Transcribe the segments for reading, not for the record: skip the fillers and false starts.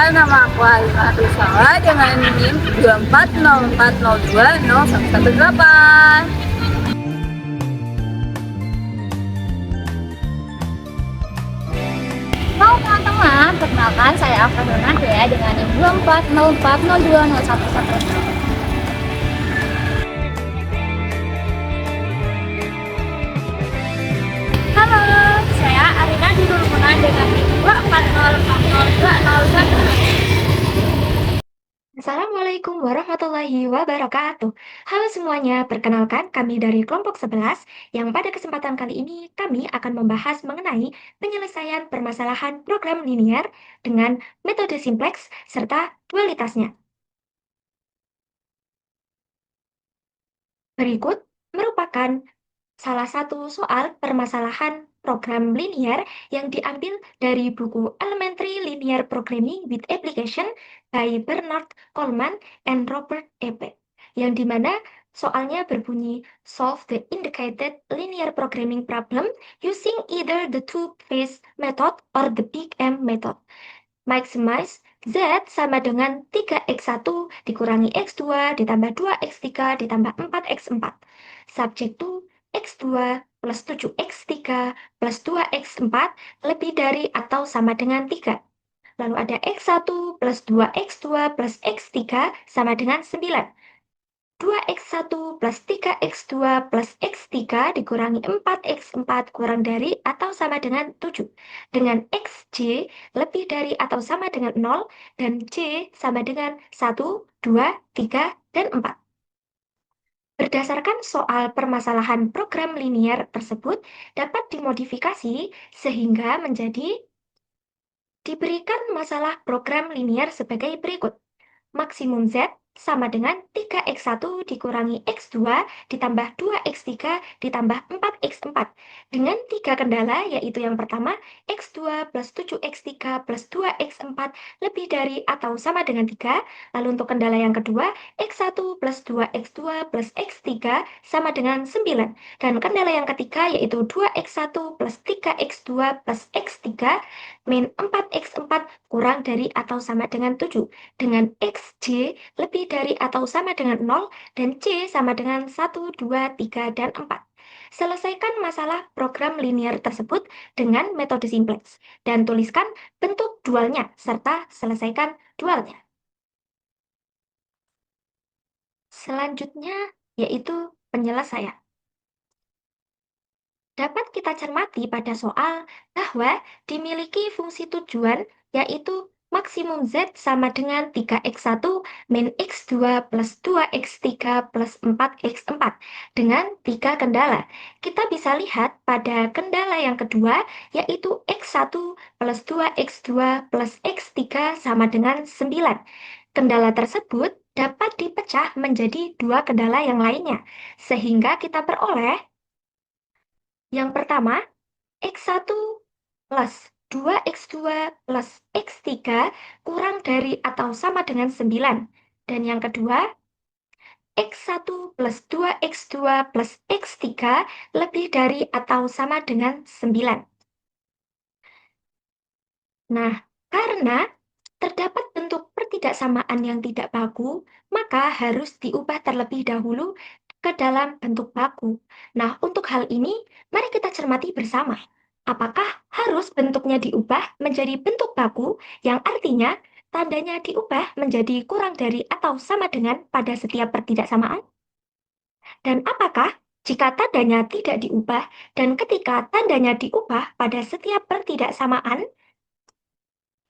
nama aku Halimah Rizala dengan NIM 24040201118. Halo teman-teman, perkenalkan saya Afra Nadia dengan NIM 24040201118. Halo, saya Arina Dirulmuna dengan NIM 240402011. Assalamualaikum warahmatullahi wabarakatuh. Halo semuanya, perkenalkan kami dari kelompok 11 yang pada kesempatan kali ini kami akan membahas mengenai penyelesaian permasalahan program linier dengan metode simplex serta dualitasnya. Berikut merupakan salah satu soal permasalahan program linier yang diambil dari buku Elementary Linear Programming with Application by Bernard Coleman and Robert Eppe, yang dimana soalnya berbunyi solve the indicated linear programming problem using either the two-phase method or the big M method. Maximize Z sama dengan 3x1 dikurangi x2 ditambah 2x3 ditambah 4x4. Subject to x2 plus 7x3 plus 2x4 lebih dari atau sama dengan 3. Lalu ada x1 plus 2x2 plus x3 sama dengan 9. 2x1 plus 3x2 plus x3 dikurangi 4x4 kurang dari atau sama dengan 7. Dengan xj lebih dari atau sama dengan 0 dan j sama dengan 1, 2, 3, dan 4. Berdasarkan soal permasalahan program linier tersebut dapat dimodifikasi sehingga menjadi diberikan masalah program linier sebagai berikut. Maksimum Z sama dengan 3x1 dikurangi x2 ditambah 2x3 ditambah 4x4 dengan 3 kendala, yaitu yang pertama x2 plus 7x3 plus 2x4 lebih dari atau sama dengan 3. Lalu untuk kendala yang kedua x1 plus 2x2 plus x3 sama dengan 9. Dan kendala yang ketiga yaitu 2x1 plus 3x2 plus x3 min 4x4 kurang dari atau sama dengan 7 dengan xj lebih dari atau sama dengan 0 dan c sama dengan 1, 2, 3, dan 4. Selesaikan masalah program linier tersebut dengan metode simplex dan tuliskan bentuk dualnya serta selesaikan dualnya. Selanjutnya yaitu penyelesaian. Dapat kita cermati pada soal bahwa dimiliki fungsi tujuan yaitu maksimum Z sama dengan 3x1 min x2 plus 2x3 plus 4x4 dengan 3 kendala. Kita bisa lihat pada kendala yang kedua yaitu x1 plus 2x2 plus x3 sama dengan 9. Kendala tersebut dapat dipecah menjadi dua kendala yang lainnya, sehingga kita peroleh yang pertama, x1 plus 2x2 plus x3 kurang dari atau sama dengan 9. Dan yang kedua, x1 plus 2x2 plus x3 lebih dari atau sama dengan 9. Nah, karena terdapat bentuk pertidaksamaan yang tidak baku, maka harus diubah terlebih dahulu ke dalam bentuk baku. Nah, untuk hal ini, mari kita cermati bersama. Apakah harus bentuknya diubah menjadi bentuk baku, yang artinya tandanya diubah menjadi kurang dari atau sama dengan pada setiap pertidaksamaan? Dan apakah jika tandanya tidak diubah dan ketika tandanya diubah pada setiap pertidaksamaan,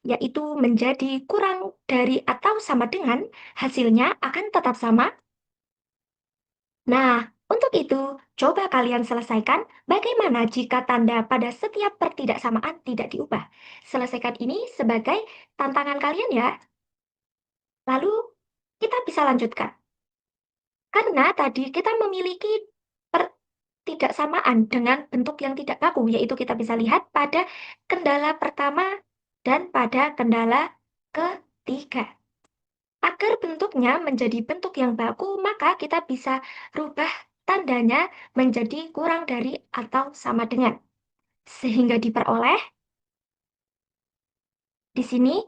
yaitu menjadi kurang dari atau sama dengan, hasilnya akan tetap sama? Nah, untuk itu, coba kalian selesaikan bagaimana jika tanda pada setiap pertidaksamaan tidak diubah. Selesaikan ini sebagai tantangan kalian ya. Lalu, kita bisa lanjutkan. Karena tadi kita memiliki pertidaksamaan dengan bentuk yang tidak baku, yaitu kita bisa lihat pada kendala pertama dan pada kendala ketiga. Agar bentuknya menjadi bentuk yang baku, maka kita bisa rubah tandanya menjadi kurang dari atau sama dengan. Sehingga diperoleh di sini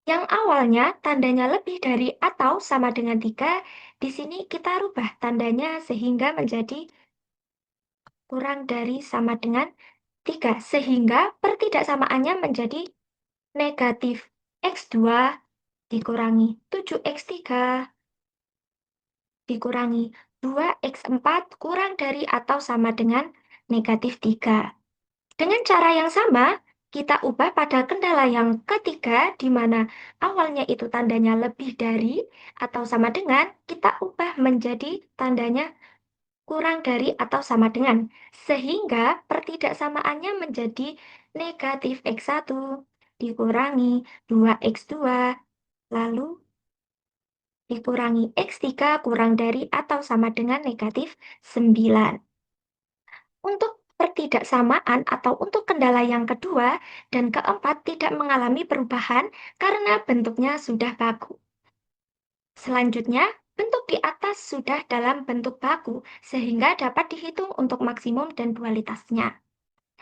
Yang awalnya tandanya lebih dari atau sama dengan 3, di sini kita rubah tandanya sehingga menjadi kurang dari sama dengan 3. Sehingga pertidaksamaannya menjadi negatif X2 dikurangi 7X3 dikurangi 2X4 kurang dari atau sama dengan negatif 3. Dengan cara yang sama, kita ubah pada kendala yang ketiga, di mana awalnya itu tandanya lebih dari atau sama dengan, kita ubah menjadi tandanya kurang dari atau sama dengan, sehingga pertidaksamaannya menjadi negatif X1 dikurangi 2X2, lalu dikurangi X3 kurang dari atau sama dengan negatif 9. Untuk pertidaksamaan atau untuk kendala yang kedua dan keempat tidak mengalami perubahan karena bentuknya sudah baku. Selanjutnya, bentuk di atas sudah dalam bentuk baku sehingga dapat dihitung untuk maksimum dan dualitasnya.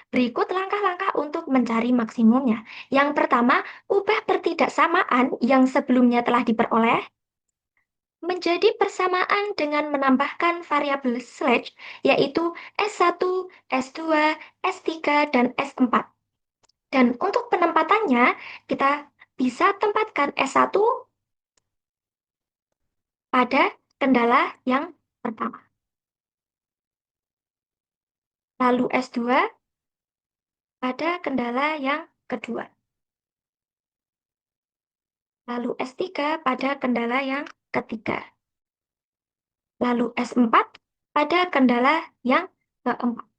Berikut langkah-langkah untuk mencari maksimumnya. Yang pertama, ubah pertidaksamaan yang sebelumnya telah diperoleh menjadi persamaan dengan menambahkan variabel slash, yaitu S1, S2, S3, dan S4. Dan untuk penempatannya, kita bisa tempatkan S1 pada kendala yang pertama, lalu S2 pada kendala yang kedua, lalu S3 pada kendala yang ketiga, lalu S4 pada kendala yang keempat.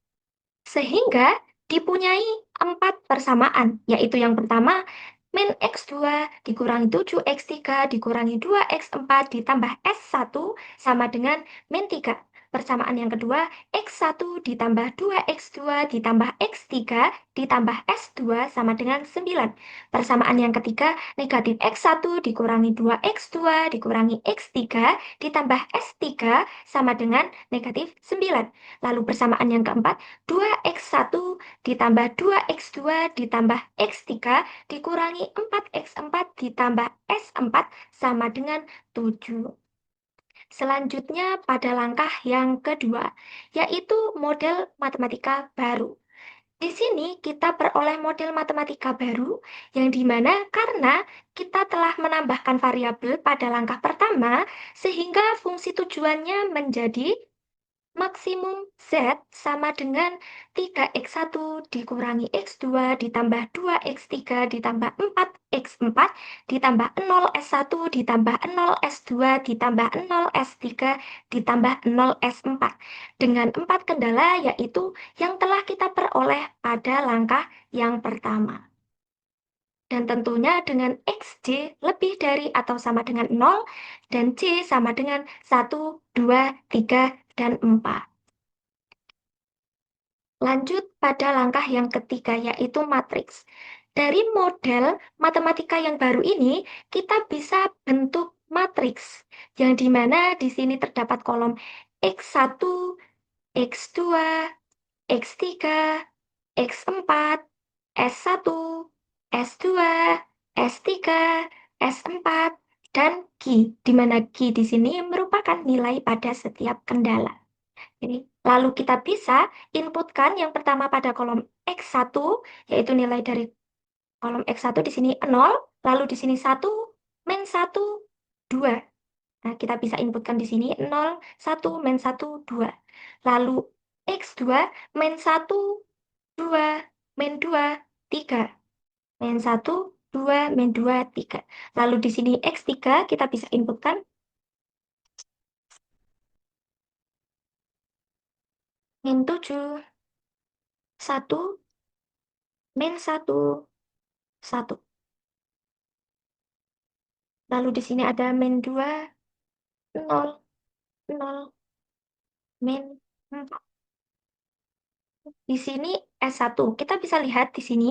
Sehingga dipunyai 4 persamaan, yaitu yang pertama, min X2 dikurangi 7X3 dikurangi 2X4 ditambah S1 sama dengan min 3. Persamaan yang kedua, X1 ditambah 2X2 ditambah X3 ditambah S2 sama dengan 9. Persamaan yang ketiga, negatif X1 dikurangi 2X2 dikurangi X3 ditambah S3 sama dengan negatif 9. Lalu persamaan yang keempat, 2X1 ditambah 2X2 ditambah X3 dikurangi 4X4 ditambah S4 sama dengan 7. Selanjutnya pada langkah yang kedua, yaitu model matematika baru. Di sini kita peroleh model matematika baru yang dimana karena kita telah menambahkan variabel pada langkah pertama, sehingga fungsi tujuannya menjadi maksimum Z sama dengan 3X1 dikurangi X2 ditambah 2X3 ditambah 4X4 ditambah 0S1 ditambah 0S2 ditambah 0S3 ditambah 0S4 dengan 4 kendala yaitu yang telah kita peroleh pada langkah yang pertama. Dan tentunya dengan XJ lebih dari atau sama dengan 0 dan C sama dengan 1, 2, 3, dan 4. Lanjut pada langkah yang ketiga, yaitu matriks. Dari model matematika yang baru ini, kita bisa bentuk matriks, yang dimana di sini terdapat kolom X1, X2, X3, X4, S1, S2, S3, S4, dan Q, di mana Q di sini merupakan nilai pada setiap kendala. Jadi, lalu kita bisa inputkan yang pertama pada kolom X1, yaitu nilai dari kolom X1 di sini 0, lalu di sini 1, min 1, 2. Nah, kita bisa inputkan di sini 0, 1, min 1, 2. Lalu X2, min 1, 2, min 2, 3. Min 1, 2, min 2, 3. Lalu di sini X3 kita bisa inputkan min 7, 1, min 1, 1. Lalu di sini ada min 2, 0, 0, min 4. Di sini S1. Kita bisa lihat di sini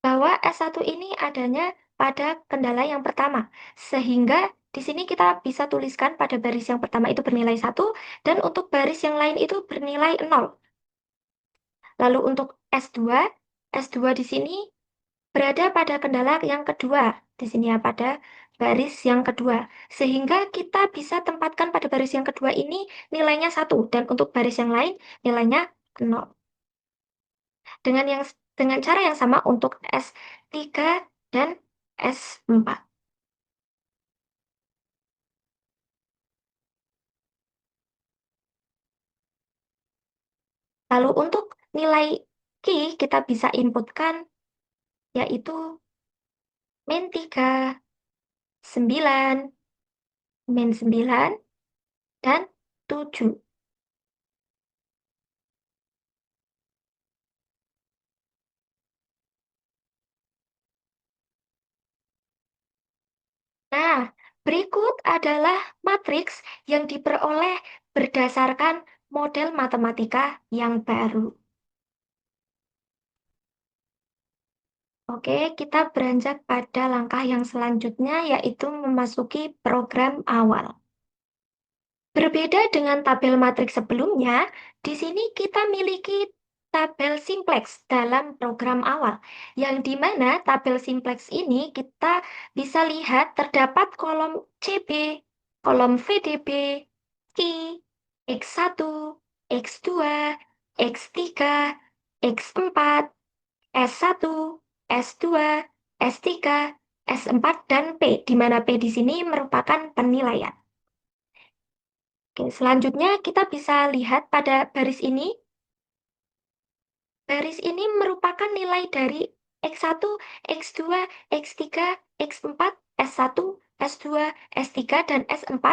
bahwa S1 ini adanya pada kendala yang pertama. Sehingga di sini kita bisa tuliskan pada baris yang pertama itu bernilai 1 dan untuk baris yang lain itu bernilai 0. Lalu untuk S2 di sini berada pada kendala yang kedua. Di sini ya, pada baris yang kedua. Sehingga kita bisa tempatkan pada baris yang kedua ini nilainya 1. Dan untuk baris yang lain nilainya 0. Dengan dengan cara yang sama untuk S3 dan S4. Lalu untuk nilai key kita bisa inputkan yaitu min 3, 9, min 9, dan 7. Nah, berikut adalah matriks yang diperoleh berdasarkan model matematika yang baru. Oke, kita beranjak pada langkah yang selanjutnya, yaitu memasuki program awal. Berbeda dengan tabel matriks sebelumnya, di sini kita miliki tabel simplex dalam program awal, yang di mana tabel simplex ini kita bisa lihat terdapat kolom CB, kolom VDB, Q, X1, X2, X3, X4, S1, S2, S3, S4, dan P, di mana P di sini merupakan penilaian. Oke, selanjutnya kita bisa lihat pada baris ini. Baris ini merupakan nilai dari X1, X2, X3, X4, S1, S2, S3, dan S4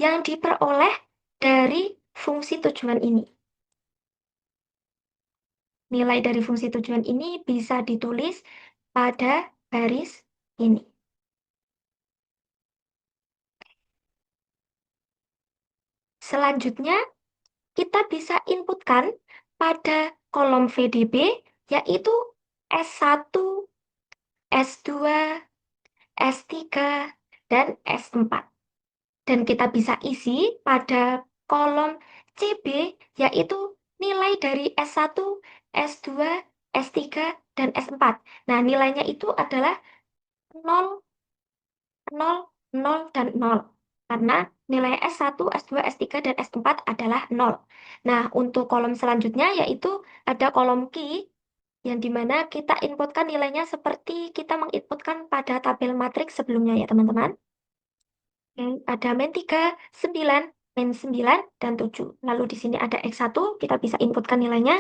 yang diperoleh dari fungsi tujuan ini. Nilai dari fungsi tujuan ini bisa ditulis pada baris ini. Selanjutnya, kita bisa inputkan pada kolom VDB, yaitu S1, S2, S3, dan S4. Dan kita bisa isi pada kolom CB, yaitu nilai dari S1, S2, S3, dan S4. Nah, nilainya itu adalah 0, 0, 0, dan 0. Karena nilai S1, S2, S3, dan S4 adalah 0. Nah, untuk kolom selanjutnya yaitu ada kolom key, yang dimana kita inputkan nilainya seperti kita menginputkan pada tabel matriks sebelumnya ya teman-teman. Ada min 3, 9, min 9, dan 7. Lalu di sini ada X1, kita bisa inputkan nilainya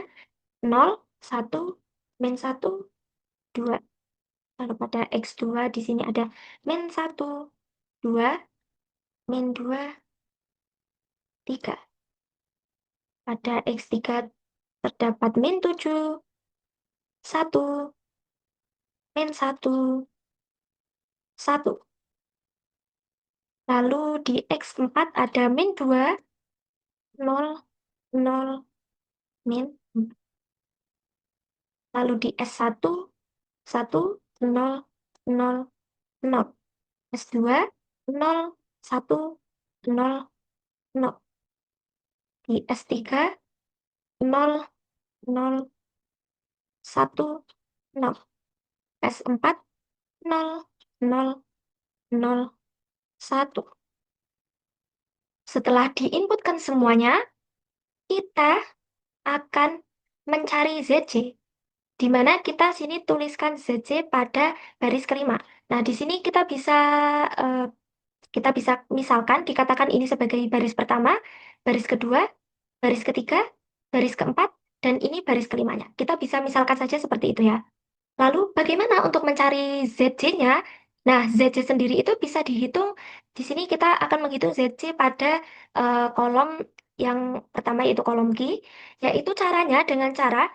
0, 1, min 1, 2. Lalu pada X2 di sini ada min 1, 2, min 2, 3. Pada X3 terdapat min 7, 1, min 1, 1. Lalu di X4 ada min 2, 0, 0, min 4. Lalu di S1, 1, 0, 0, 0. S2, 0, 1, 0, 0. Di S3, 0, 0, 1, 0. S4, 0, 0, 0, 1. Setelah diinputkan semuanya, kita akan mencari ZC, di mana kita sini tuliskan ZC pada baris kelima. Nah, di sini eh, kita bisa misalkan dikatakan ini sebagai baris pertama, baris kedua, baris ketiga, baris keempat, dan ini baris kelimanya. Kita bisa misalkan saja seperti itu ya. Lalu bagaimana untuk mencari ZC-nya? Nah, ZC sendiri itu bisa dihitung. Di sini kita akan menghitung ZC pada kolom yang pertama yaitu kolom Q, yaitu caranya dengan cara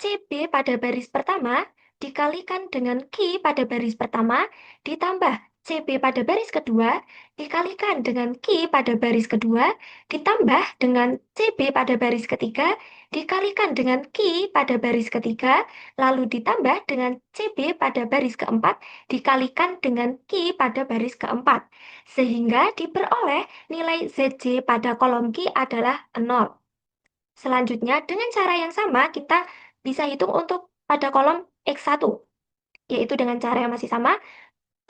CB pada baris pertama dikalikan dengan Q pada baris pertama ditambah CB pada baris kedua dikalikan dengan Q pada baris kedua ditambah dengan CB pada baris ketiga dikalikan dengan Q pada baris ketiga lalu ditambah dengan CB pada baris keempat dikalikan dengan Q pada baris keempat sehingga diperoleh nilai ZC pada kolom Q adalah 0. Selanjutnya, dengan cara yang sama, kita bisa hitung untuk pada kolom X1. yaitu dengan cara yang masih sama.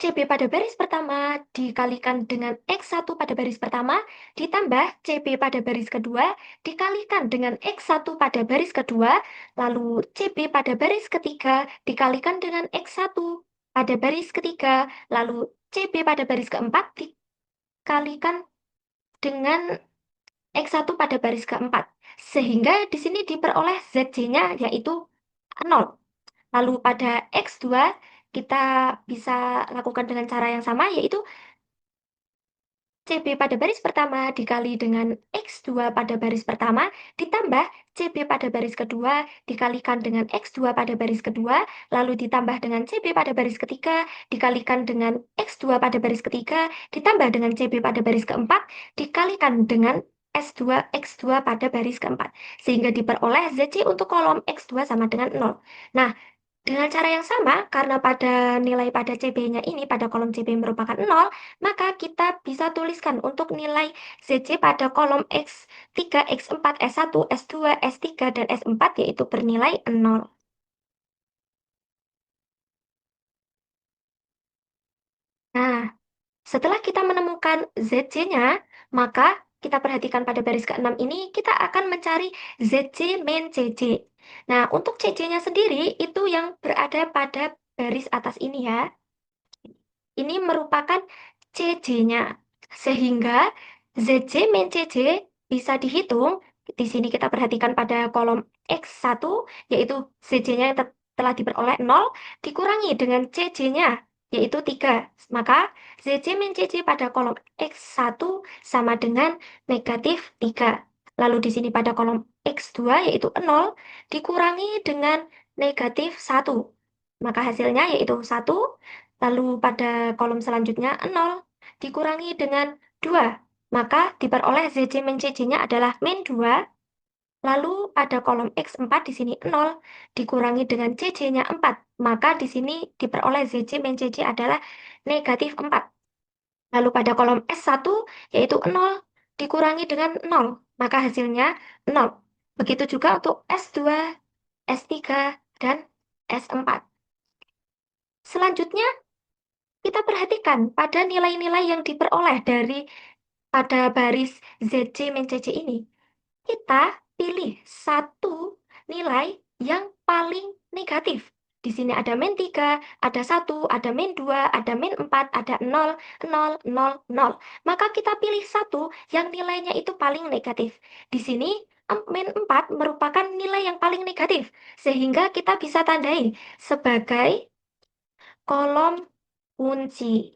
CB pada baris pertama dikalikan dengan X1 pada baris pertama, ditambah CB pada baris kedua, dikalikan dengan X1 pada baris kedua, lalu CB pada baris ketiga dikalikan dengan X1 pada baris ketiga, lalu CB pada baris keempat dikalikan dengan X1 pada baris keempat. Sehingga di sini diperoleh ZC-nya yaitu 0. Lalu pada X2 kita bisa lakukan dengan cara yang sama, yaitu CB pada baris pertama dikali dengan X2 pada baris pertama, ditambah CB pada baris kedua dikalikan dengan X2 pada baris kedua, lalu ditambah dengan CB pada baris ketiga dikalikan dengan X2 pada baris ketiga, ditambah dengan CB pada baris keempat dikalikan dengan X2 pada baris keempat. Sehingga diperoleh ZC untuk kolom X2 sama dengan 0. Nah, dengan cara yang sama, karena pada nilai pada CB-nya ini, pada kolom CB merupakan 0, maka kita bisa tuliskan untuk nilai ZC pada kolom X3, X4, S1, S2, S3, dan S4 yaitu bernilai 0. Nah, setelah kita menemukan ZC-nya, maka kita perhatikan pada baris ke-6 ini, kita akan mencari ZC min CC. Nah, untuk CC-nya sendiri itu yang berada pada baris atas ini ya. Ini merupakan CJ-nya. Sehingga ZC min CJ bisa dihitung. Di sini kita perhatikan pada kolom X1, yaitu ZC-nya yang telah diperoleh 0, dikurangi dengan CJ-nya, yaitu 3. Maka ZC min CJ pada kolom X1 sama dengan negatif 3. Lalu di sini pada kolom X2 yaitu 0, dikurangi dengan negatif 1. Maka hasilnya yaitu 1. Lalu pada kolom selanjutnya 0 dikurangi dengan 2. Maka diperoleh ZC min CJ-nya adalah min 2. Lalu pada kolom X4 di sini 0 dikurangi dengan CJ-nya 4. Maka di sini diperoleh ZC min CJ adalah negatif 4. Lalu pada kolom S1 yaitu 0 dikurangi dengan 0. Maka hasilnya 0. Begitu juga untuk S2, S3, dan S4. Selanjutnya, kita perhatikan pada nilai-nilai yang diperoleh dari pada baris ZC min CC ini. Kita pilih satu nilai yang paling negatif. Di sini ada min 3, ada 1, ada min 2, ada min 4, ada 0, 0, 0, 0. Maka kita pilih satu yang nilainya itu paling negatif. Di sini min 4 merupakan nilai yang paling negatif. Sehingga kita bisa tandai sebagai kolom kunci.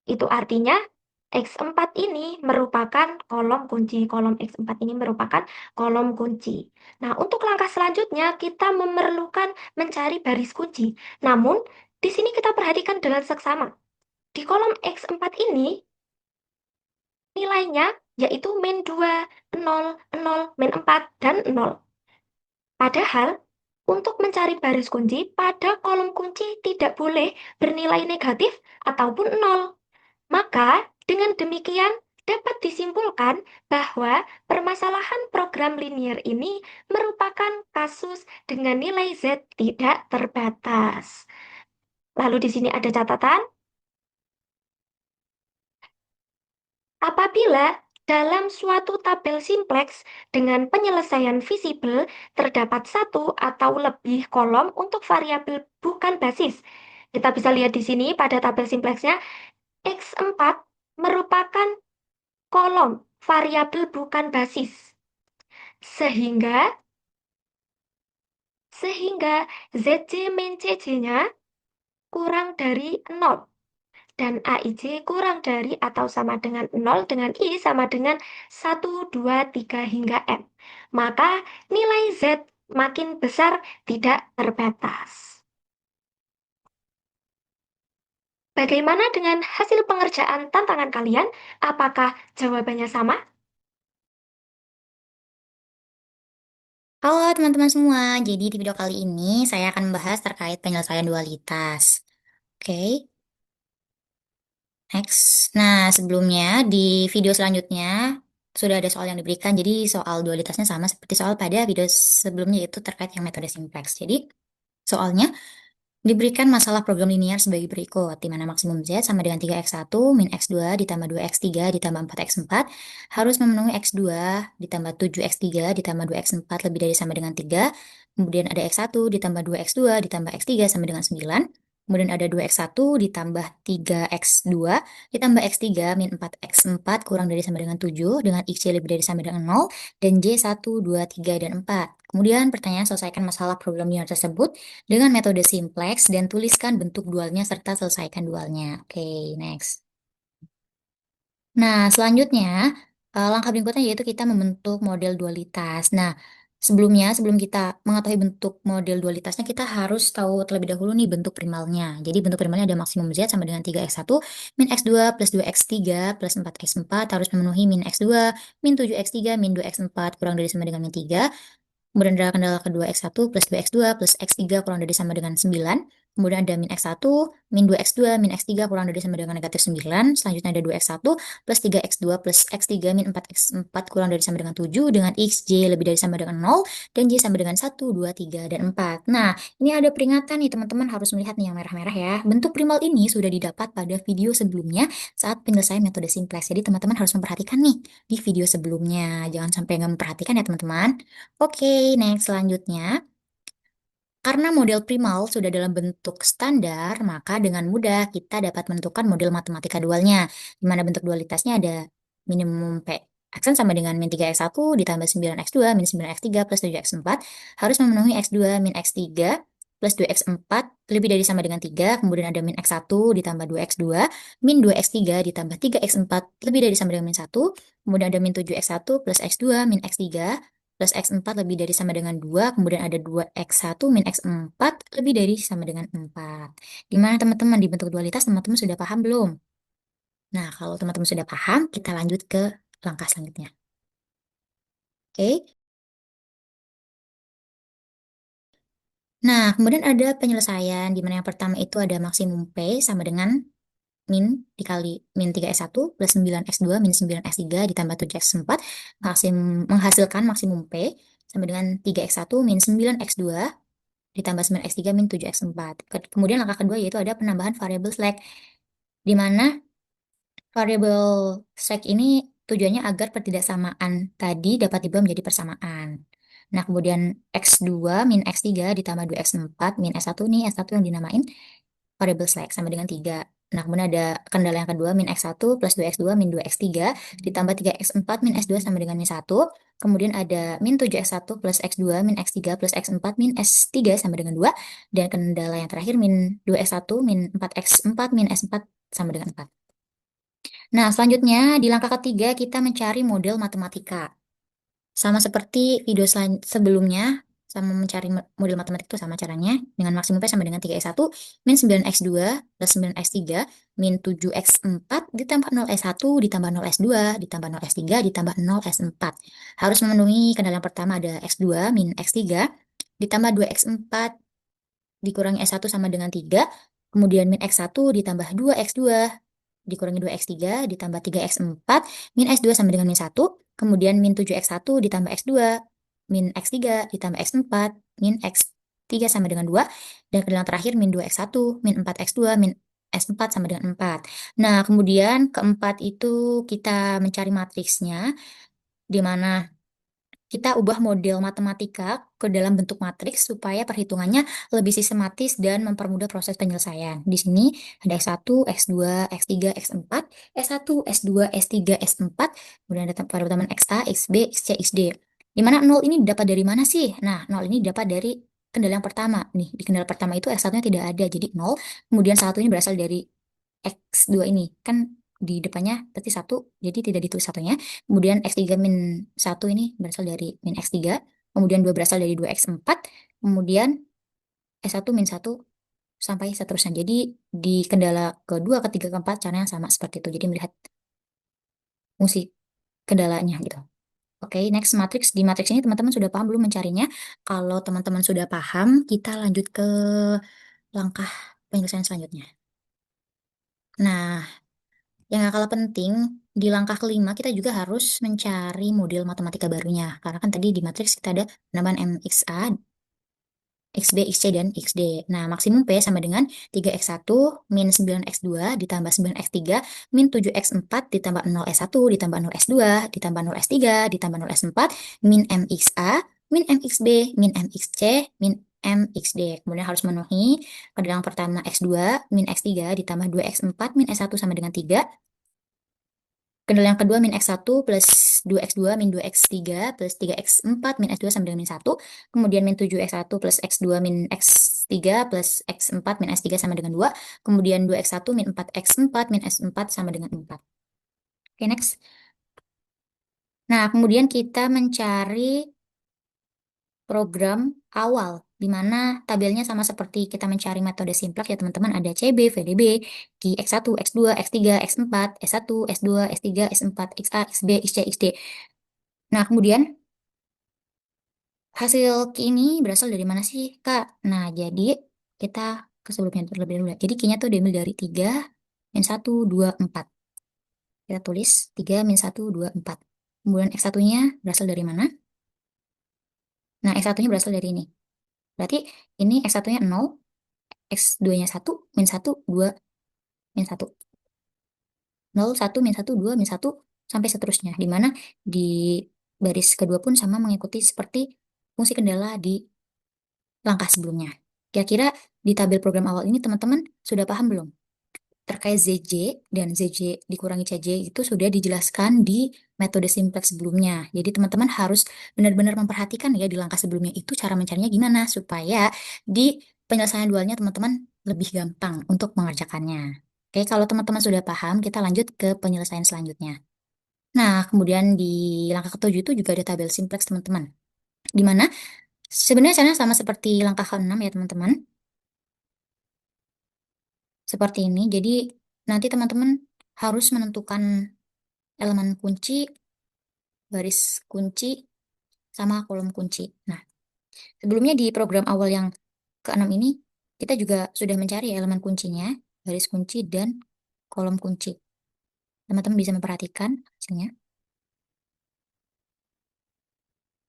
Itu artinya X4 ini merupakan kolom kunci. Kolom X4 ini merupakan kolom kunci. Nah, untuk langkah selanjutnya kita memerlukan mencari baris kunci. Namun, di sini kita perhatikan dengan seksama. Di kolom X4 ini nilainya yaitu min 2, 0, 0, min 4, dan 0. Padahal, untuk mencari baris kunci, pada kolom kunci tidak boleh bernilai negatif ataupun 0. Maka, dengan demikian dapat disimpulkan bahwa permasalahan program linear ini merupakan kasus dengan nilai Z tidak terbatas. Lalu di sini ada catatan. Apabila dalam suatu tabel simplex dengan penyelesaian visible terdapat satu atau lebih kolom untuk variabel bukan basis. Kita bisa lihat di sini pada tabel simplexnya X4 merupakan kolom variabel bukan basis. Sehingga ZC min CJ-nya kurang dari 0 dan AIJ kurang dari atau sama dengan 0 dengan I sama dengan 1, 2, 3 hingga M. Maka nilai Z makin besar tidak terbatas. Bagaimana dengan hasil pengerjaan tantangan kalian? Apakah jawabannya sama? Halo teman-teman semua, jadi di video kali ini saya akan membahas terkait penyelesaian dualitas. Oke, next. Nah, sebelumnya di video selanjutnya sudah ada soal yang diberikan, jadi soal dualitasnya sama seperti soal pada video sebelumnya yaitu terkait yang metode simplex. Jadi soalnya Diberikan masalah program linear sebagai berikut, di mana maksimum Z sama dengan 3x1 min x2 ditambah 2x3 ditambah 4x4 harus memenuhi x2 ditambah 7x3 ditambah 2x4 lebih dari sama dengan 3. Kemudian ada x1 ditambah 2x2 ditambah x3 sama dengan 9. Kemudian ada 2x1 ditambah 3x2 ditambah x3 min 4x4 kurang dari sama dengan 7 dengan xy lebih dari sama dengan 0 dan j 1, 2, 3, dan 4. Kemudian pertanyaan selesaikan masalah program linear tersebut dengan metode simplex dan tuliskan bentuk dualnya serta selesaikan dualnya. Oke, next. Nah, selanjutnya, langkah berikutnya yaitu kita membentuk model dualitas. Nah, sebelum kita mengetahui bentuk model dualitasnya, kita harus tahu terlebih dahulu nih bentuk primalnya. Jadi bentuk primalnya ada maksimum Z sama dengan 3x1 min x2 plus 2x3 plus 4x4 harus memenuhi min x2 min 7x3 min 2x4 kurang dari sama dengan min 3. Kemudian ada kendala kedua X1 plus 2X2 plus X3 kurang dari sama dengan 9. Kemudian ada min X1, min 2X2, min X3 kurang dari sama dengan negatif 9. Selanjutnya ada 2X1 plus 3X2 plus X3 min 4X4 kurang dari sama dengan 7 dengan XJ lebih dari sama dengan 0 dan J sama dengan 1, 2, 3, dan 4. Nah, ini ada peringatan nih teman-teman harus melihat nih yang merah-merah ya. Bentuk primal ini sudah didapat pada video sebelumnya saat penyelesaian metode simplex. Jadi teman-teman harus memperhatikan nih di video sebelumnya. Jangan sampai nggak memperhatikan ya teman-teman. Oke, next selanjutnya. Karena model primal sudah dalam bentuk standar, maka dengan mudah kita dapat menentukan model matematika dualnya, di mana bentuk dualitasnya ada minimum P aksen sama dengan min 3x1 ditambah 9x2 min 9x3 plus 7x4 harus memenuhi x2 min x3 plus 2x4 lebih dari sama dengan 3, kemudian ada min x1 ditambah 2x2 min 2x3 ditambah 3x4 lebih dari sama dengan min 1, kemudian ada min 7x1 plus x2 min x3 plus X4 lebih dari sama dengan 2, kemudian ada 2X1 min X4 lebih dari sama dengan 4. Gimana teman-teman di bentuk dualitas teman-teman sudah paham belum? Nah, kalau teman-teman sudah paham, kita lanjut ke langkah selanjutnya. Oke. Nah, kemudian ada penyelesaian di mana yang pertama itu ada maksimum P sama dengan min dikali min 3x1 plus 9x2 min 9x3 ditambah 7x4 menghasilkan maksimum P sama dengan 3x1 min 9x2 ditambah 9x3 min 7x4. Kemudian langkah kedua yaitu ada penambahan variabel slack, di mana variabel slack ini tujuannya agar pertidaksamaan tadi dapat diubah menjadi persamaan. Nah, kemudian x2 min x3 ditambah 2x4 min s1 nih, s1 yang dinamain variabel slack sama dengan 3. Nah, kemudian ada kendala yang kedua, min x1 plus 2x2 min 2x3 ditambah 3x4 min s2 sama dengan min 1. Kemudian ada min 7x1 plus x2 min x3 plus x4 min s3 sama dengan 2. Dan kendala yang terakhir, min 2x1 min 4x4 min s4 sama dengan 4. Nah, selanjutnya di langkah ketiga kita mencari model matematika. Sama seperti video sebelumnya, sama mencari model matematik itu sama caranya. Dengan maksimum P sama dengan 3x1 min 9x2 plus 9x3 min 7x4 ditambah 0s1 ditambah 0s2 ditambah 0s3 ditambah 0s4. Harus memenuhi kendala yang pertama ada x2 min x3 ditambah 2x4 dikurangi s1 sama dengan 3. Kemudian min x1 ditambah 2x2 dikurangi 2x3 ditambah 3x4 min s2 sama dengan min 1, kemudian min 7x1 ditambah x2 min x3 ditambah x4 min x3 sama dengan 2, dan kedalaman terakhir min 2x1 min 4x2 min s4 sama dengan 4. Nah, kemudian keempat itu kita mencari matriksnya, di mana kita ubah model matematika ke dalam bentuk matriks supaya perhitungannya lebih sistematis dan mempermudah proses penyelesaian. Di sini ada S1, S2, S3, S4, S1, S2, S3, S4, kemudian ada pada teman XA, XB, XC, XD. Di mana 0 ini dapat dari mana sih? Nah, 0 ini dapat dari kendala yang pertama. Nih, di kendala pertama itu S1-nya tidak ada, jadi 0. Kemudian 1 ini berasal dari X2 ini. Kan di depannya berarti 1, jadi tidak ditulis satunya. Kemudian X3 min 1 ini berasal dari min X3. Kemudian 2 berasal dari 2X4. Kemudian S1 min 1 sampai seterusnya. Jadi di kendala kedua, ketiga, keempat caranya sama seperti itu. Jadi melihat fungsi kendalanya gitu. Oke, next matrix. Di matriks ini teman-teman sudah paham belum mencarinya? Kalau teman-teman sudah paham, kita lanjut ke langkah penyelesaian selanjutnya. Nah, yang gak kalah penting, di langkah kelima kita juga harus mencari model matematika barunya. Karena kan tadi di matriks kita ada penambahan MXA XB, XC, dan XD. Nah, maksimum P sama dengan 3X1 min 9X2 ditambah 9X3 min 7X4 ditambah 0S1 ditambah 0S2 ditambah 0S3 ditambah 0S4 min MXA min MXB min MXC min MXD. Kemudian harus memenuhi kedatangan pertama X2 min X3 ditambah 2X4 min S1 sama dengan 3. Kendala yang kedua min X1 plus 2X2 min 2X3 plus 3X4 min S2 sama dengan min 1. Kemudian min 7X1 plus X2 min X3 plus X4 min S3 sama dengan 2. Kemudian 2X1 min 4X4 min S4 sama dengan 4. Oke, next. Nah, kemudian kita mencari program awal, di mana tabelnya sama seperti kita mencari metode simplex ya teman-teman, ada CB, VDB, Q, X1, X2, X3, X4, S1, S2, S3, S4, XA, XB, XC, XD. Nah, kemudian hasil Q ini berasal dari mana sih, Kak? Nah, jadi kita ke sebelumnya terlebih dahulu. Jadi Q-nya tuh diambil dari 3, min 1, 2, 4. Kita tulis 3, min 1, 2, 4. Kemudian X1-nya berasal dari mana? Nah, X1-nya berasal dari ini. Berarti ini X1-nya 0, X2-nya 1, min 1, 2, min 1. 0, 1, min 1, 2, min 1, sampai seterusnya. Di mana di baris kedua pun sama mengikuti seperti fungsi kendala di langkah sebelumnya. Kira-kira di tabel program awal ini teman-teman sudah paham belum? Terkait ZJ dan ZJ dikurangi CJ itu sudah dijelaskan di metode simplex sebelumnya. Jadi teman-teman harus benar-benar memperhatikan ya di langkah sebelumnya itu cara mencarinya gimana supaya di penyelesaian dualnya teman-teman lebih gampang untuk mengerjakannya. Oke, kalau teman-teman sudah paham, kita lanjut ke penyelesaian selanjutnya. Nah, kemudian di langkah ketujuh itu juga ada tabel simplex teman-teman. Di mana sebenarnya caranya sama seperti langkah ke-6 ya teman-teman. Seperti ini. Jadi nanti teman-teman harus menentukan elemen kunci, baris kunci, sama kolom kunci. Nah, sebelumnya di program awal yang ke-6 ini, kita juga sudah mencari elemen kuncinya, baris kunci, dan kolom kunci. Teman-teman bisa memperhatikan hasilnya.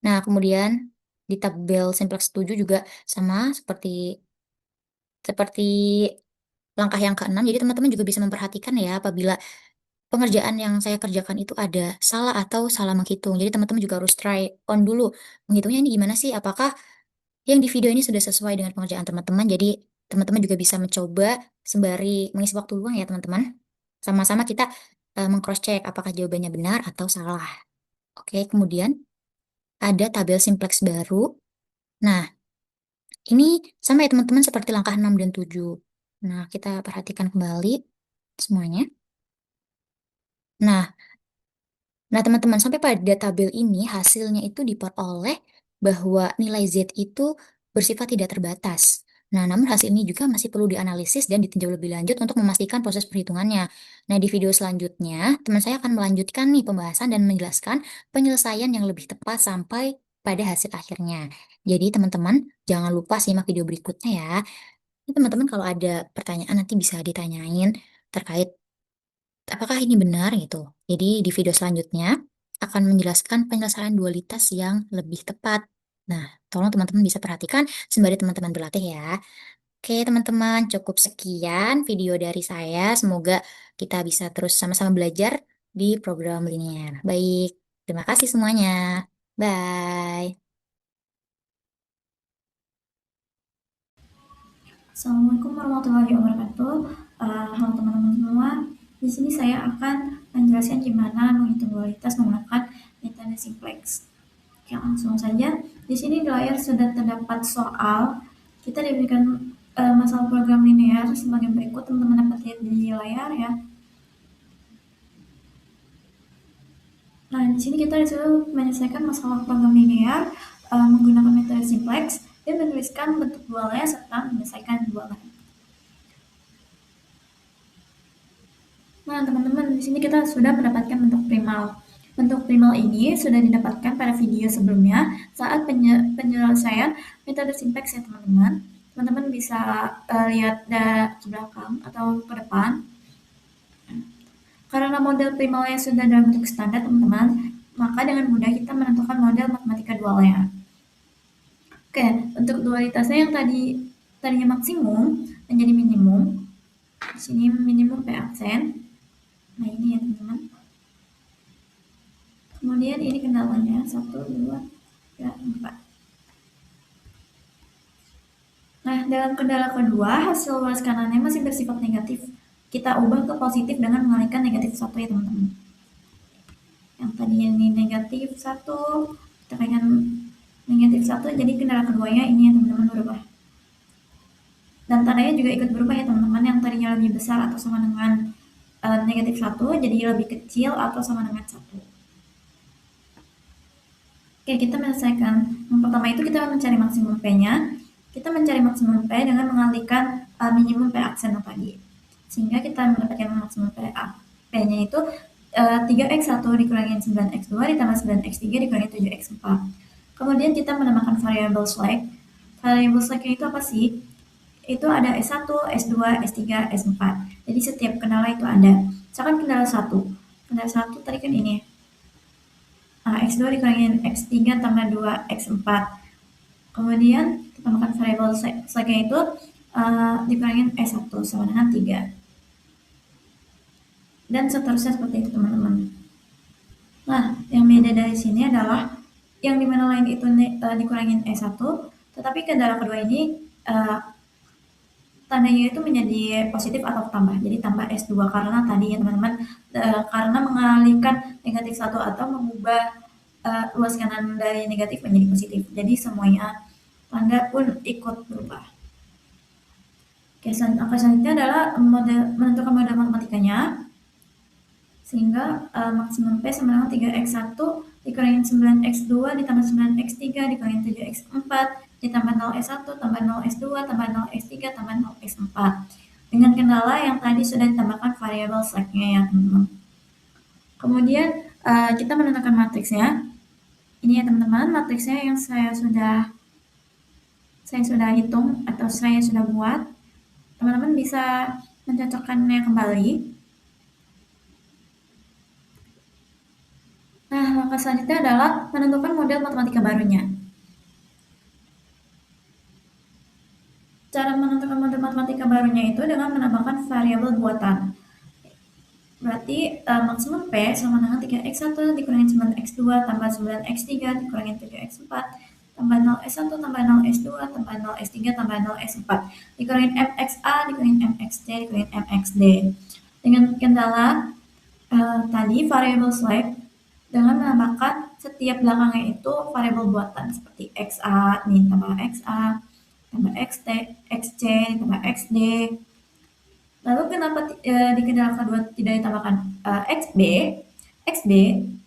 Nah, kemudian di tabel simplex 7 juga sama seperti langkah yang ke-6. Jadi teman-teman juga bisa memperhatikan ya apabila pengerjaan yang saya kerjakan itu ada salah atau salah menghitung. Jadi teman-teman juga harus try on dulu. Menghitungnya ini gimana sih? Apakah yang di video ini sudah sesuai dengan pengerjaan teman-teman? Jadi teman-teman juga bisa mencoba sembari mengisi waktu luang ya teman-teman. Sama-sama kita meng-cross check apakah jawabannya benar atau salah. Oke, kemudian ada tabel simplex baru. Nah, ini sama ya teman-teman seperti langkah 6 dan 7. Nah, kita perhatikan kembali semuanya. Nah, teman-teman, sampai pada tabel ini hasilnya itu diperoleh bahwa nilai Z itu bersifat tidak terbatas. Nah, namun hasil ini juga masih perlu dianalisis dan ditinjau lebih lanjut untuk memastikan proses perhitungannya. Nah, di video selanjutnya, teman saya akan melanjutkan nih pembahasan dan menjelaskan penyelesaian yang lebih tepat sampai pada hasil akhirnya. Jadi, teman-teman, jangan lupa simak video berikutnya ya. Ini teman-teman kalau ada pertanyaan nanti bisa ditanyain terkait apakah ini benar gitu. Jadi di video selanjutnya akan menjelaskan penyelesaian dualitas yang lebih tepat. Nah, tolong teman-teman bisa perhatikan sembari teman-teman berlatih ya. Oke, teman-teman, cukup sekian video dari saya. Semoga kita bisa terus sama-sama belajar di program linear. Baik, terima kasih semuanya. Bye. Assalamualaikum warahmatullahi wabarakatuh. Halo teman-teman semua. Di sini saya akan menjelaskan gimana menghitung dualitas menggunakan metode simplex. Oke, langsung saja. Di sini di layar sudah terdapat soal. Kita diberikan masalah program linear sebagai berikut. Teman-teman dapat lihat di layar ya. Nah, di sini kita disuruh menyelesaikan masalah program linear menggunakan metode simplex dan menuliskan bentuk dualnya serta menyelesaikan dualnya. Nah, teman-teman, di sini kita sudah mendapatkan bentuk primal. Bentuk primal ini sudah didapatkan pada video sebelumnya saat penyelesaian metode simplex ya, teman-teman. Teman-teman bisa lihat ke belakang atau ke depan. Karena model primalnya sudah dalam bentuk standar, teman-teman, maka dengan mudah kita menentukan model matematika dualnya. Oke, untuk dualitasnya yang tadinya maksimum menjadi minimum. Di sini minimum P aksen. Nah, ini ya teman-teman. Kemudian ini kendalanya 1, 2, 3, 4. Nah, dalam kendala kedua, hasil luas kanannya masih bersifat negatif. Kita ubah ke positif dengan mengalihkan negatif 1 ya teman-teman. Yang tadinya ini negatif 1, kita kalikan negatif 1, jadi kendala keduanya ini ya teman-teman berubah. Dan tandanya juga ikut berubah ya teman-teman, yang tadinya lebih besar atau sama dengan negatif 1, jadi lebih kecil atau sama dengan 1. Oke, kita menyelesaikan. Yang pertama itu kita mencari maksimum P-nya. Kita mencari maksimum P dengan mengalihkan minimum P aksen tadi. Sehingga kita mendapatkan maksimum P-nya itu 3x1 dikurangin 9x2 ditambah 9x3 dikurangin 7x4. Kemudian kita menambahkan variabel slack. Variabel slack itu apa sih? Itu ada S1, S2, S3, S4. Jadi setiap kendala itu ada. Misalkan kendala 1. Kendala 1 tadi kan ini. X2 dikurangin X3 tambah 2 X4. Kemudian kita tambahkan variabel slacknya itu dikurangin S1 sama dengan 3. Dan seterusnya seperti itu teman-teman. Nah, yang beda dari sini adalah yang dimana lain itu dikurangin S1, tetapi kendala kedua ini tandanya itu menjadi positif atau tambah. Jadi tambah S2 karena tadi ya teman-teman, karena mengalihkan negatif 1 atau mengubah luas kanan dari negatif menjadi positif. Jadi semuanya tanda pun ikut berubah. Oke, angka selanjutnya adalah menentukan model matematikanya. Sehingga maksimum P sama dengan 3x1 dikurangin 9x2 ditambah 9x3 dikurangin 7x4 ditambah 0s1 tambah 0s2 tambah 0s3 tambah 0s4. Dengan kendala yang tadi sudah ditambahkan variabel slacknya ya teman-teman. Kemudian kita menentukan matriksnya. Ini ya teman-teman, matriksnya yang saya sudah hitung atau saya sudah buat. Teman-teman bisa mencocokkannya kembali. Nah, langkah selanjutnya adalah menentukan model matematika barunya. Cara menentukan model matematika barunya itu dengan menambahkan variabel buatan. Berarti maksimum P sama dengan 3x1 dikurangin 9x2 tambah 9x3 dikurangin 7x4 tambah 0s1 tambah 0s2 tambah 0s3 tambah 0s4 dikurangin mxa dikurangin mxc dikurangin mxd. Dengan kendala tadi variabel slack dengan menambahkan setiap belakangnya itu variabel buatan seperti xa nih tambah xa tambah xt xc tambah xd. Lalu kenapa di kendala kedua tidak ditambahkan xb? Xb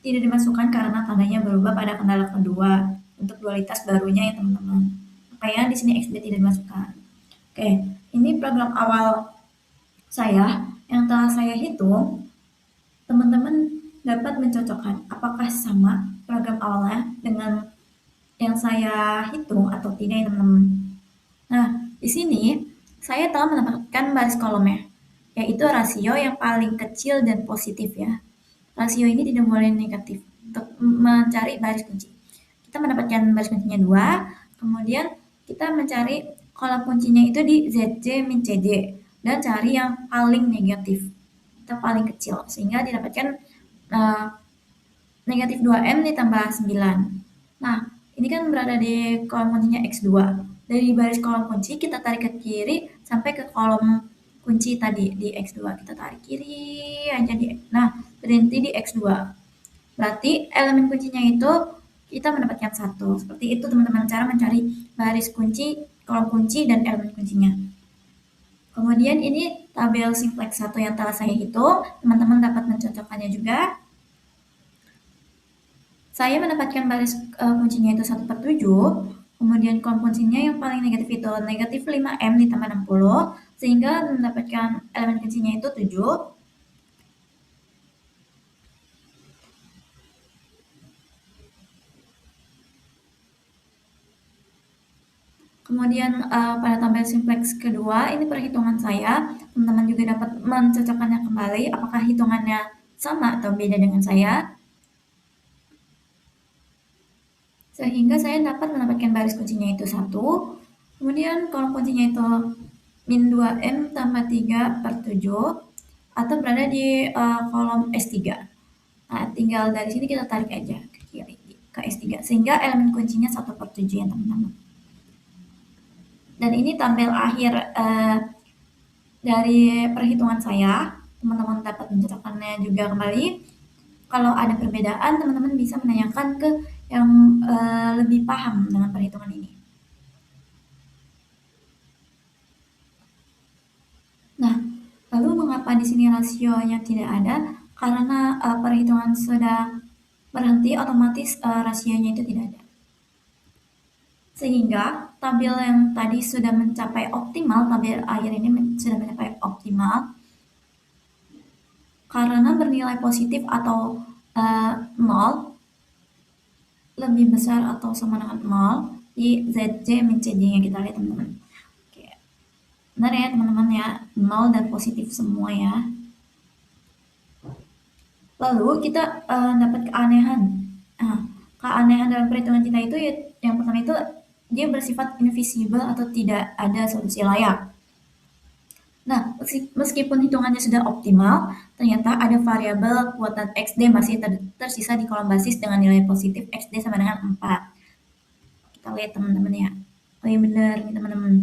tidak dimasukkan karena tandanya berubah pada kendala kedua untuk dualitas barunya ya teman-teman. Makanya di sini xb tidak dimasukkan. Oke, ini program awal saya yang telah saya hitung. Teman-teman dapat mencocokkan apakah sama program awalnya dengan yang saya hitung atau tidak ya teman-teman. Nah, di sini saya telah menambahkan baris kolomnya, yaitu rasio yang paling kecil dan positif ya. Rasio ini tidak boleh negatif untuk mencari baris kunci. Kita mendapatkan baris kuncinya 2, kemudian kita mencari kolom kuncinya itu di ZC min CJ, dan cari yang paling negatif atau paling kecil, sehingga didapatkan negatif 2M ditambah 9. Nah, ini kan berada di kolom kuncinya X2. Dari baris kolom kunci kita tarik ke kiri sampai ke kolom kunci tadi di X2. Kita tarik kiri aja nah, berhenti di X2. Berarti elemen kuncinya itu kita mendapatkan 1. Seperti itu teman-teman cara mencari baris kunci, kolom kunci, dan elemen kuncinya. Kemudian ini tabel simplex 1 yang telah saya hitung. Teman-teman dapat mencocokkannya juga. Saya mendapatkan baris kuncinya itu 1/7. Kemudian kolom kuncinya yang paling negatif itu negatif 5M ditambah 60, sehingga mendapatkan elemen kuncinya itu 7. Kemudian pada tabel simplex kedua, ini perhitungan saya. Teman-teman juga dapat mencocokkannya kembali, apakah hitungannya sama atau beda dengan saya. sehingga saya dapat mendapatkan baris kuncinya itu 1, kemudian kolom kuncinya itu min 2M tambah 3 per 7, atau berada di kolom S3. Nah, tinggal dari sini kita tarik aja ke kiri, ke S3, sehingga elemen kuncinya 1 per 7 ya teman-teman. Dan ini tampil akhir dari perhitungan saya, teman-teman dapat mencocokkannya juga kembali. Kalau ada perbedaan, teman-teman bisa menanyakan ke yang lebih paham dengan perhitungan ini. Nah, lalu mengapa di sini rasionya tidak ada? Karena perhitungan sudah berhenti, otomatis rasionya itu tidak ada. Sehingga tabel yang tadi sudah mencapai optimal, tabel akhir ini sudah mencapai optimal, karena bernilai positif atau 0 lebih besar atau sama dengan 0 di ZJ min CJ-nya kita lihat teman-teman. Oke. Benar ya teman-teman ya, 0 dan positif semua ya. Lalu kita dapat keanehan. Nah, keanehan dalam perhitungan kita itu yang pertama itu dia bersifat invisible atau tidak ada solusi layak. Nah, meskipun hitungannya sudah optimal, ternyata ada variabel kuota XD masih tersisa di kolom basis dengan nilai positif XD sama dengan 4. Kita lihat teman-teman ya. Oh iya benar nih teman-teman.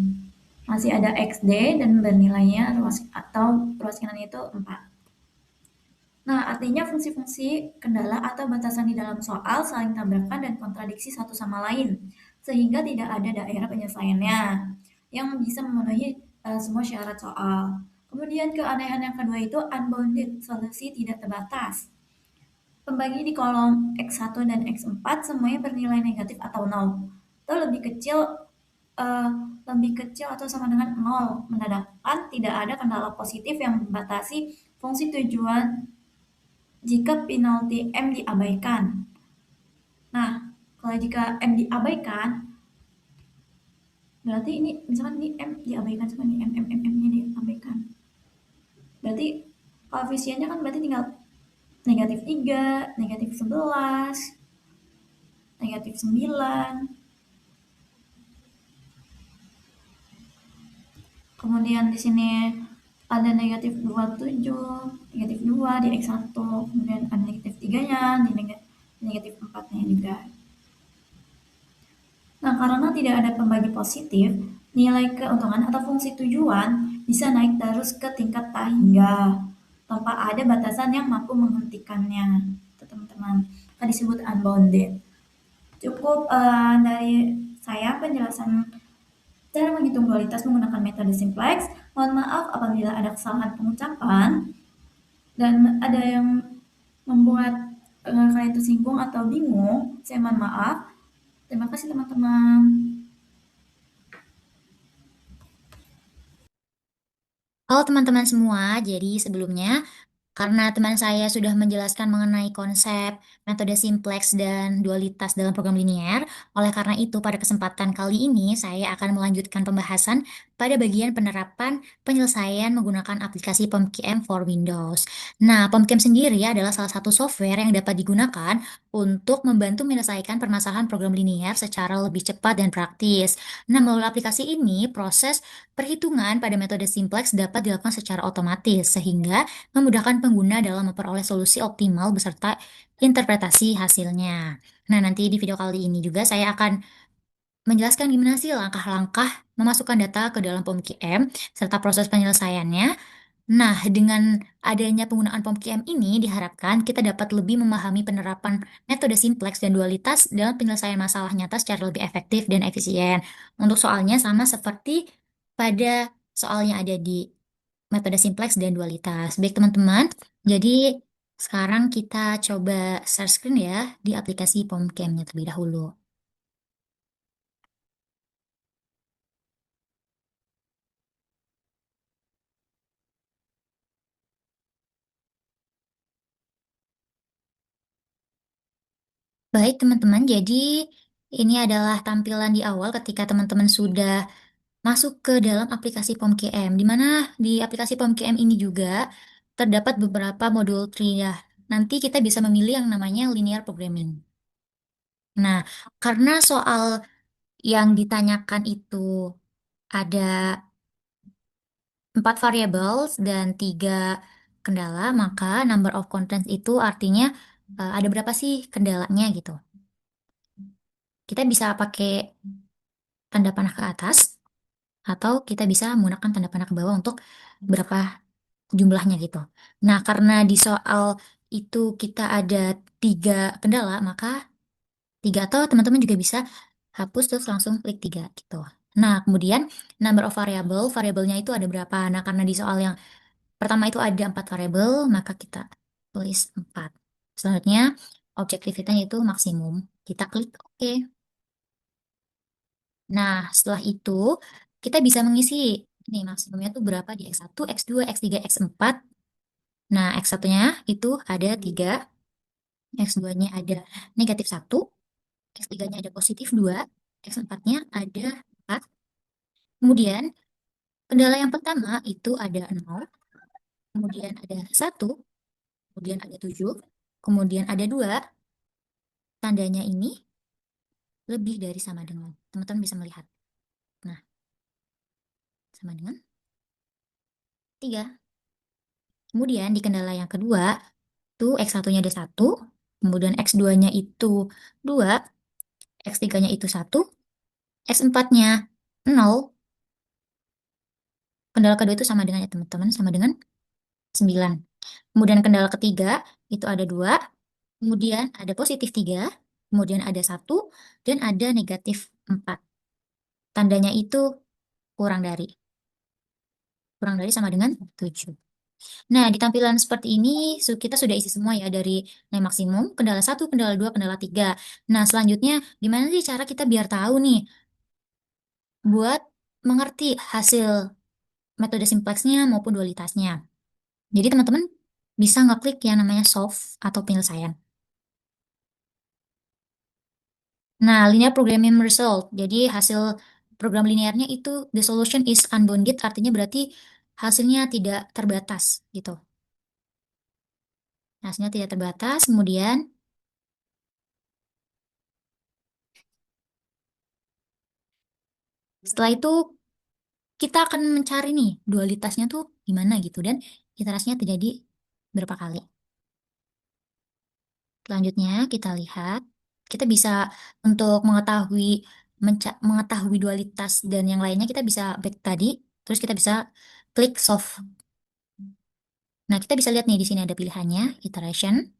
Masih ada XD dan bernilainya ruas kanannya itu 4. Nah, artinya fungsi-fungsi kendala atau batasan di dalam soal saling tabrakan dan kontradiksi satu sama lain, sehingga tidak ada daerah penyelesaiannya yang bisa memenuhi semua syarat soal. Kemudian keanehan yang kedua itu unbounded, solusi tidak terbatas. Pembagi di kolom X1 dan X4 semuanya bernilai negatif atau 0, atau lebih kecil atau sama dengan 0, menandakan tidak ada kendala positif yang membatasi fungsi tujuan jika penalti M diabaikan. Nah, kalau jika M diabaikan, berarti ini misalkan ini M diabaikan, sama ini M-nya diabaikan. Berarti koefisiennya kan berarti tinggal negatif 3, negatif 11, negatif 9. Kemudian di sini ada negatif 27, negatif 2 di X1, kemudian ada negatif 3-nya, di negatif 4-nya juga. Nah, karena tidak ada pembagi positif, nilai keuntungan atau fungsi tujuan bisa naik terus ke tingkat tak hingga, tanpa ada batasan yang mampu menghentikannya. Itu teman-teman, tadi disebut unbounded. Cukup dari saya penjelasan cara menghitung dualitas menggunakan metode simplex. Mohon maaf apabila ada kesalahan pengucapan dan ada yang membuat kalian tersinggung atau bingung. Saya mohon maaf. Terima kasih teman-teman. Halo teman-teman semua, jadi sebelumnya karena teman saya sudah menjelaskan mengenai konsep metode simplex dan dualitas dalam program linier, oleh karena itu pada kesempatan kali ini saya akan melanjutkan pembahasan pada bagian penerapan penyelesaian menggunakan aplikasi POMQM for Windows. Nah, POMQM sendiri adalah salah satu software yang dapat digunakan untuk membantu menyelesaikan permasalahan program linier secara lebih cepat dan praktis. Nah, melalui aplikasi ini, proses perhitungan pada metode simplex dapat dilakukan secara otomatis, sehingga memudahkan pengguna dalam memperoleh solusi optimal beserta interpretasi hasilnya. Nah, nanti di video kali ini juga saya akan menjelaskan gimana sih langkah-langkah memasukkan data ke dalam POMQM serta proses penyelesaiannya. Nah, dengan adanya penggunaan POMQM ini diharapkan kita dapat lebih memahami penerapan metode simplex dan dualitas dalam penyelesaian masalah nyata secara lebih efektif dan efisien. Untuk soalnya sama seperti pada soal yang ada di metode simplex dan dualitas. Baik teman-teman, jadi sekarang kita coba share screen ya di aplikasi POMCAM-nya terlebih dahulu. Baik teman-teman, jadi ini adalah tampilan di awal ketika teman-teman sudah masuk ke dalam aplikasi POMCAM, di mana di aplikasi POMCAM ini juga terdapat beberapa modul TRI ya. Nanti kita bisa memilih yang namanya linear programming. Nah, karena soal yang ditanyakan itu ada 4 variables dan 3 kendala, maka number of contents itu artinya ada berapa sih kendalanya gitu. Kita bisa pakai tanda panah ke atas, atau kita bisa menggunakan tanda panah ke bawah untuk berapa jumlahnya gitu. Nah, karena di soal itu kita ada 3 kendala, maka 3 atau teman-teman juga bisa hapus terus langsung klik 3 gitu. Nah, kemudian number of variable, variabelnya itu ada berapa? Nah, karena di soal yang pertama itu ada 4 variabel, maka kita tulis 4. Selanjutnya, objektivitasnya itu maksimum. Kita klik OK. Nah, setelah itu kita bisa mengisi nih maksimumnya itu berapa di X1, X2, X3, X4. Nah, X1-nya itu ada 3, X2-nya ada -1, X3-nya ada +2, X4-nya ada 4. Kemudian, kendala yang pertama itu ada 0, kemudian ada 1, kemudian ada 7, kemudian ada 2. Tandanya ini lebih dari sama dengan. Teman-teman bisa melihat. Nah, sama dengan 3. Kemudian di kendala yang kedua, itu X1-nya ada 1, kemudian X2-nya itu 2, X3-nya itu 1, X4-nya 0. Kendala kedua itu sama dengan ya teman-teman, sama dengan 9. Kemudian kendala ketiga itu ada 2, kemudian ada +3, kemudian ada 1, dan ada -4. Tandanya itu kurang dari. Kurang dari sama dengan 7. Nah, di tampilan seperti ini kita sudah isi semua ya dari nilai maksimum, kendala 1, kendala 2, kendala 3. Nah, selanjutnya gimana sih cara kita biar tahu nih buat mengerti hasil metode simplexnya maupun dualitasnya. Jadi teman-teman bisa ngeklik yang namanya solve atau penyelesaian. Nah, linear programming result. Jadi hasil program linearnya itu the solution is unbounded, artinya berarti hasilnya tidak terbatas gitu. Hasilnya tidak terbatas, kemudian setelah itu kita akan mencari nih dualitasnya tuh gimana gitu, dan iterasinya terjadi berapa kali. Selanjutnya kita lihat, kita bisa untuk mengetahui dualitas dan yang lainnya, kita bisa back tadi, terus kita bisa klik solve. Nah, kita bisa lihat nih di sini ada pilihannya iteration.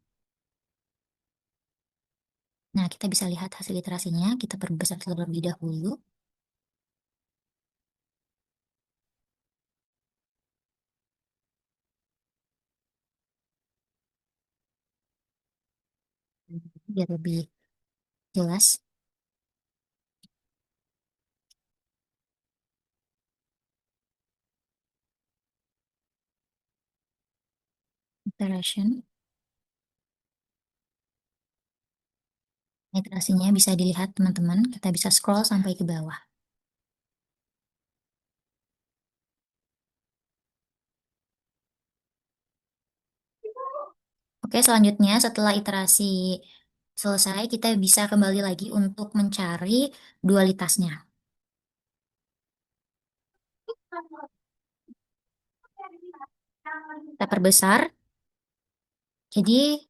Nah, kita bisa lihat hasil iterasinya, kita perbesar terlebih dahulu. Biar lebih jelas. Iteration. Iterasinya bisa dilihat teman-teman, kita bisa scroll sampai ke bawah. Oke, selanjutnya setelah iterasi selesai, kita bisa kembali lagi untuk mencari dualitasnya. Kita perbesar, jadi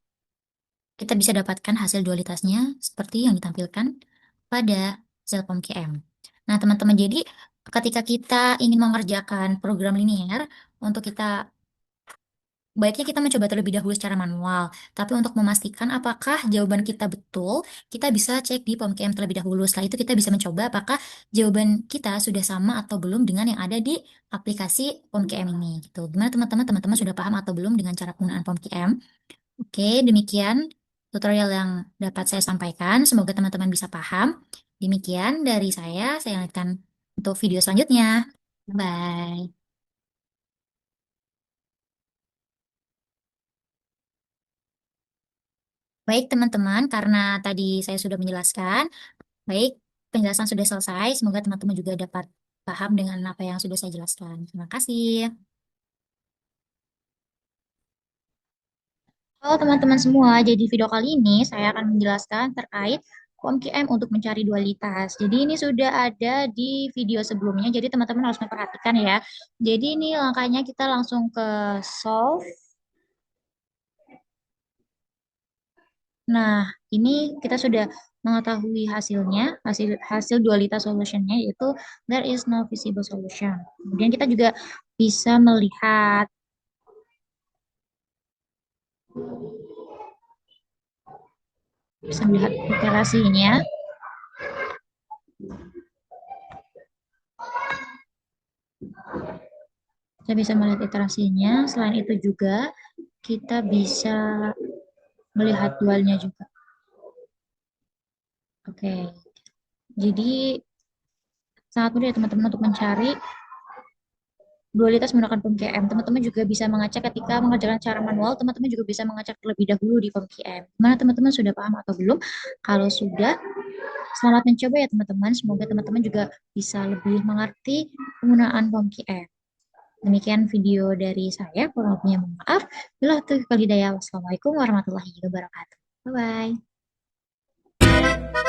kita bisa dapatkan hasil dualitasnya seperti yang ditampilkan pada sel POM-QM. Nah, teman-teman, jadi ketika kita ingin mengerjakan program linear, untuk kita baiknya kita mencoba terlebih dahulu secara manual. Tapi untuk memastikan apakah jawaban kita betul, kita bisa cek di POM-QM terlebih dahulu. Setelah itu kita bisa mencoba apakah jawaban kita sudah sama atau belum dengan yang ada di aplikasi POM-QM ini. Gitu. Gimana teman-teman? Teman-teman sudah paham atau belum dengan cara penggunaan POM-QM? Oke, demikian tutorial yang dapat saya sampaikan. Semoga teman-teman bisa paham. Demikian dari saya lanjutkan untuk video selanjutnya. Bye. Baik teman-teman, karena tadi saya sudah menjelaskan, baik penjelasan sudah selesai. Semoga teman-teman juga dapat paham dengan apa yang sudah saya jelaskan. Terima kasih. Halo teman-teman semua, jadi video kali ini saya akan menjelaskan terkait POM-QM untuk mencari dualitas. Jadi ini sudah ada di video sebelumnya, jadi teman-teman harus memperhatikan ya. Jadi ini langkahnya kita langsung ke solve. Nah, ini kita sudah mengetahui hasilnya, hasil dualitas solutionnya yaitu there is no visible solution. Kemudian kita juga bisa melihat iterasinya. Kita bisa melihat iterasinya. Selain itu juga kita bisa melihat dualnya juga. Oke. Jadi sangat mudah ya teman-teman untuk mencari dualitas menggunakan POM-QM. Teman-teman juga bisa mengecek ketika mengerjakan secara manual, teman-teman juga bisa mengecek terlebih dahulu di POM-QM. Mana teman-teman sudah paham atau belum? Kalau sudah, selamat mencoba ya teman-teman. Semoga teman-teman juga bisa lebih mengerti penggunaan POM-QM. Demikian video dari saya, kurang lebihnya mohon maaf. Bila taufiq wal hidayah. Wassalamualaikum warahmatullahi wabarakatuh. Bye-bye.